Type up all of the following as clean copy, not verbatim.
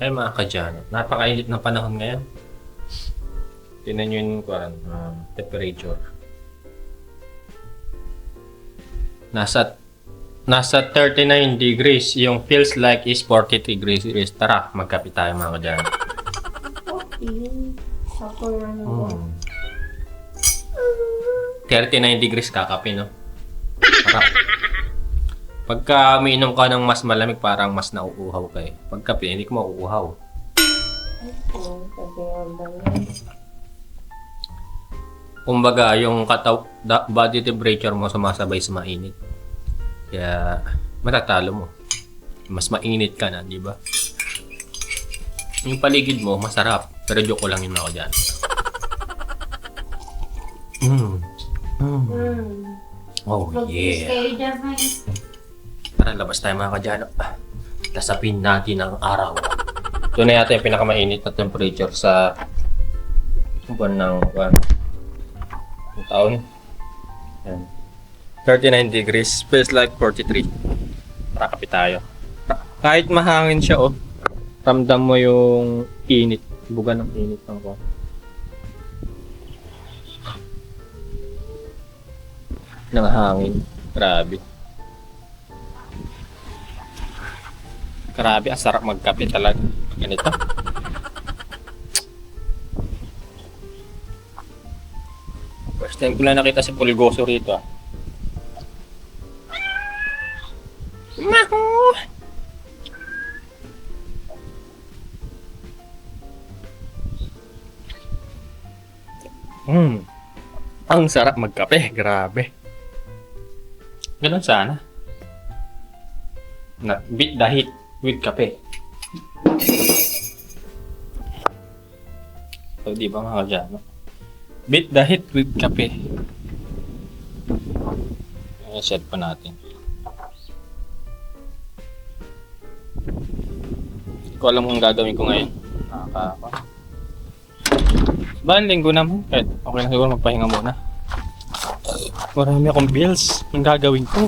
Ay mga kadyano, napakainit ng panahon ngayon. Tingnan nyo yung temperature. Nasa nasa 39 degrees. Yung feels like is 43 degrees. Tara, magkape tayo mga kadyano. Okay. Ako yan mo. 39 degrees kakape, no? Sarap. Pagka umiinom ka ng mas malamig, parang mas nauuhaw ka eh. Pagkape, hindi ko mauuhaw. Oo, sabi nga ba yan? Kumbaga, yung body temperature mo sumasabay sa mainit. Kaya, matatalo mo. Mas mainit ka na, di ba? Yung paligid mo, masarap. Pero joke ko lang yun ako dyan. Oh, Mag-kiss yeah. kayo dyan, may. Tara, labas tayo mga kadyano. Lasapin natin ang araw. Ito na yata yung pinakamainit na temperature sa buwan ng taon. Yan. 39 degrees. Feels like 43. Tara, kape tayo. Kahit mahangin siya, oh. Ramdam mo yung init. Buga ng init ng ko. Ng hangin. Grabe. Grabe, ang sarap magkape talaga. Ganito. First time ko lang nakita si Pulgoso rito, ah. Maho! Ang sarap magkape. Grabe. Ganun sana. Beat the heat with kape. So, di ba mga kadyano? Beat the heat with kape. Set pa natin. Hindi ko alam kung gagawin ko ngayon. Ba, linggo naman. Kahit okay na siguro magpahinga muna. Marami akong bills. Ang gagawin ko.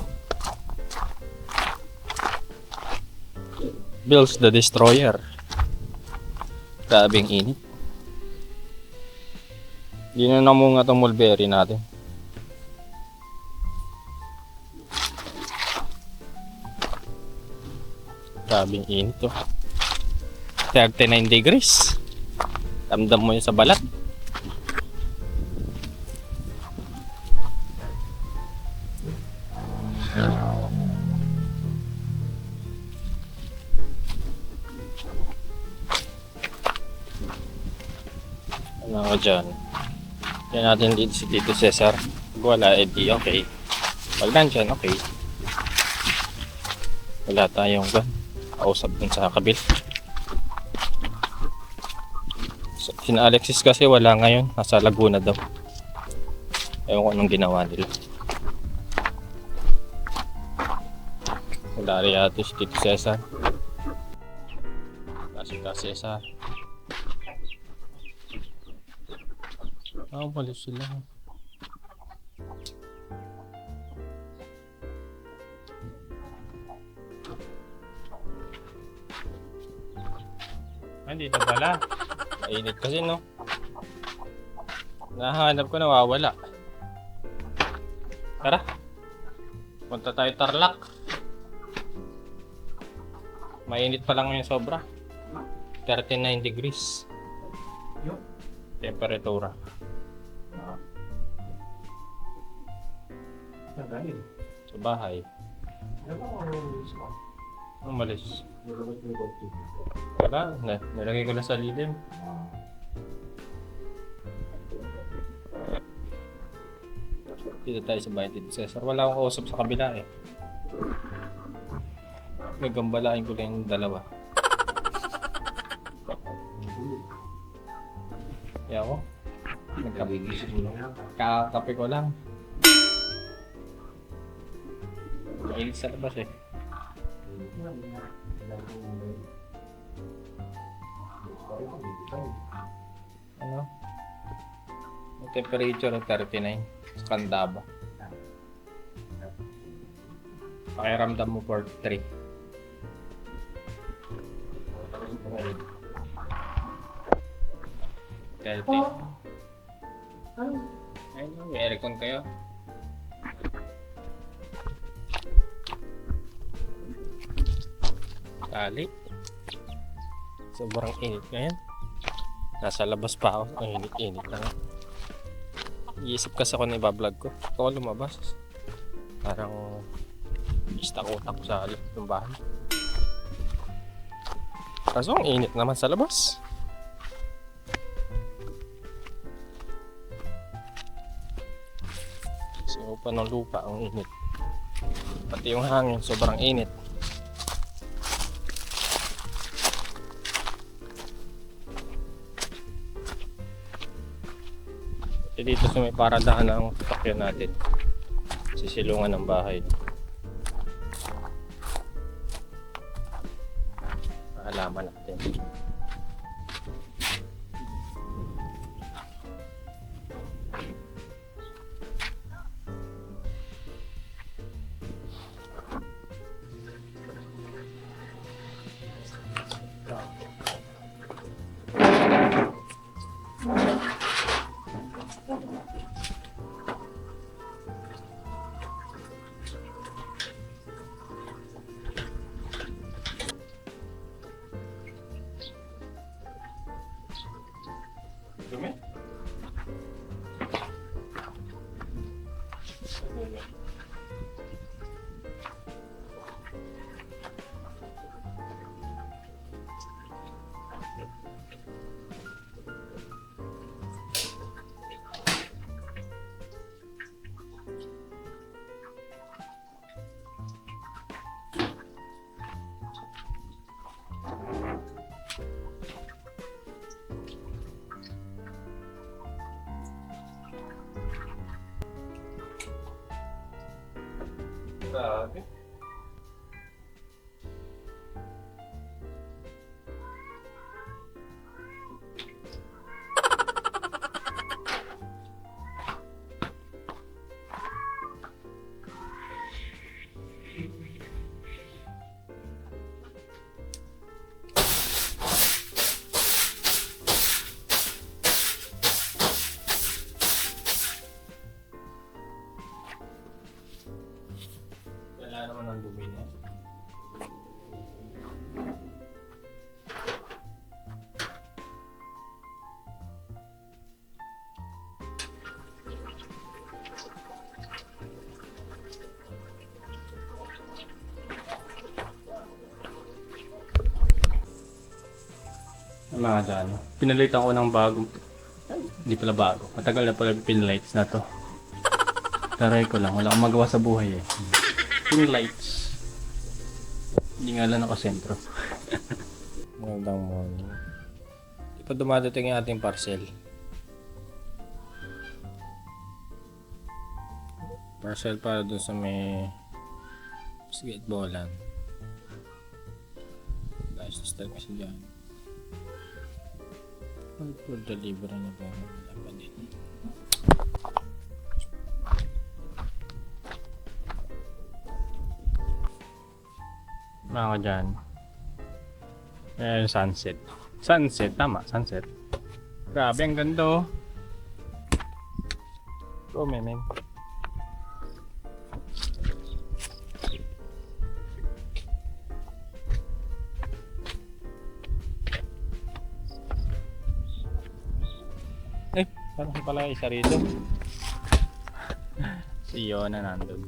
Bills the Destroyer. Grabing init. Hindi na namunga itong mulberry natin. Grabing init to. 39 degrees. Damdam mo yun sa balat. Ano ka dyan? Yan natin dito si Tito Cesar. Pag wala, edi okay. Pag nandyan, okay. Wala tayong kausap dun sa kabil. So, sina Alexis kasi wala ngayon. Nasa Laguna daw. Ewan ko anong ginawa nila. Wala rin yata si Tito Cesar. Kasi Cesar. Wala sila. Dito pala. Mainit kasi, no? Nahanap ko, nawawala. Tara. Punta tayo Tarlac. Mainit pa lang ngayon sobra. 39 degrees. Temperatura. Sa bahay. Umalis. Wala, nilagay ko na sa lilim. Dito tayo sa bahay dito, Cesar. Wala akong kausap sa kabila eh. Nagambalain ko lang yung dalawa. Kaya ako, kakakape ko lang. Mainit sa labas eh. Ano? Yung temperature ng 39 sa Candaba. Pakiramdam mo 43. Healthy. Ano? Ayun, may aircon kayo. Tali. Sobrang init ngayon. Nasa labas pa ako. Ang init-init na nga. Iisip kasi ako na ibablog ko. Ako lumabas. Parang istak-utak sa loob ng bahay. Kaso ang init naman sa labas. So, pa ng lupa ang init. Pati yung hangin, sobrang init. Pati dito sa may paradaan ng sasakyan natin. Sisilungan ng bahay. Halaman natin. Dumi? Grabe. Wala naman ang dumi niya. Mga dyan, pinalitan ko ng bagong, hindi pala bago, matagal na pala pinalights na to. Taray ko lang, wala akong magawa sa buhay eh. Pinlights. Hindi nga lang nakasentro. Magandang morning. Di pa dumadating yung ating parcel. Parcel para dun sa may basketballan. Guys, start kasi dyan. For delivery na ba? Wala pa din. Mga ka dyan. Ayan, sunset. Sunset, tama, sunset. Grabe, ang ganda oh. Oh, men. Parang pala isa rito. Si Yona nandun.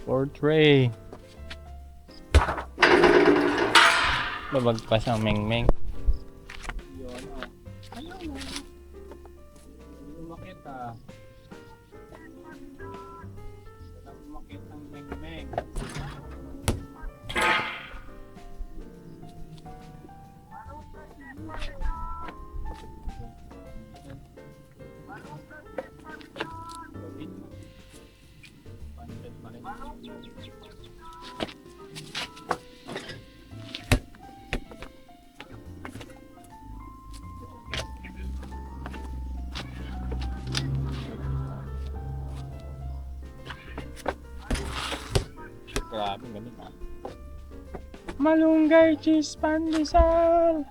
Portrait. Babagpas ang meng-meng. Yona. Ayaw na. Umakit ah. Walang umakit ang meng-meng. Grabe, ganun ah. Malunggay cheese pandesal!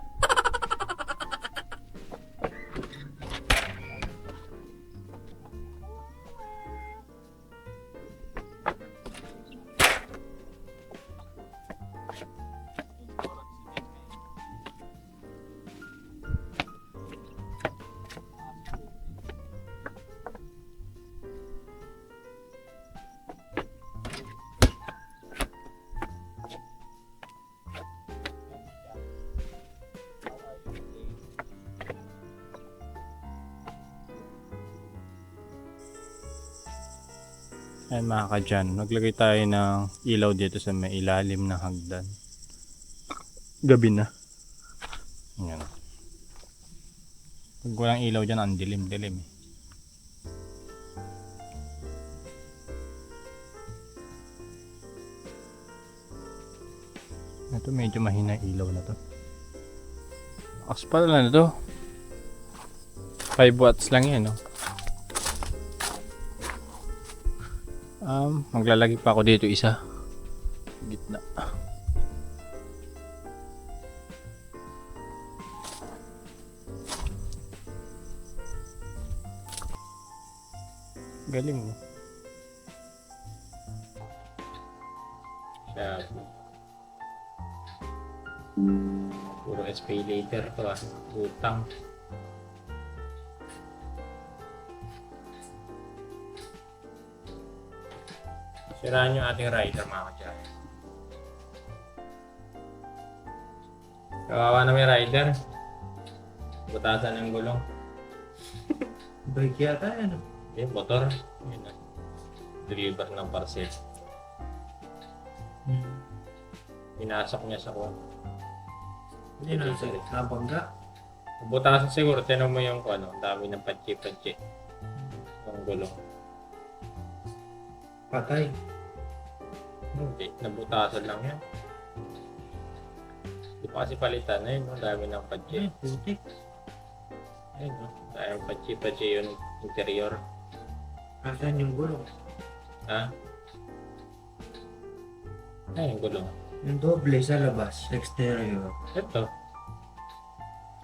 Ayan mga kadyan, naglagay tayo ng ilaw dito sa may ilalim ng hagdan. Gabi na. Ayan. Pag walang ilaw dyan, ang dilim-dilim eh. Ito medyo mahina ilaw na to. Lakas pala na to. 5 watts lang yan, no? Maglalagay pa ako dito isa. Gitna. Galing mo. Puro SPay later to ah. Utang. Siraan yung ating rider mga kadyan. Kawawa na may rider. Butasan ng gulong. Bike yata yan. Yung motor. Yun na. Deliver ng parcel. Pinasok niya sa kuwan. Hindi na sa nabangga. Butasan siguro. Tinan mo yung ano. Ang dami ng patsi-patsi. Yung gulong. Patay. Hindi. Nabutasan lang yan. Hindi pa kasi palitan na yun. Ang dami ng patsi. Putik. Ayun, no? Dahil patsi-patsi yung interior. Asan yung gulong? Ha? Ay, yung gulong. Yung doble sa labas, exterior. Ito.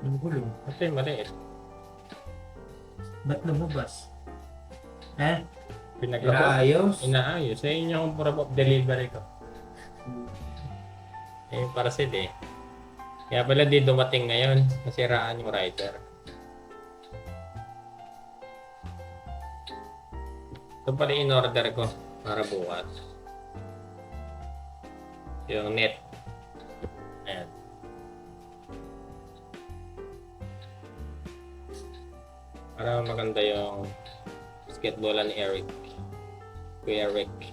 Yung gulong. Ito yung maliit. Ba't lumabas? Eh? Pinaglapo. Inaayos? Inaayos. Ayun yung proof of delivery ko. Eh, parcel eh. Kaya pala di dumating ngayon. Nasiraan yung rider. Ito pala in-order ko para bukas. Yung net. Ayan. Para maganda yung basketballan ni Eric. Kuya Rick.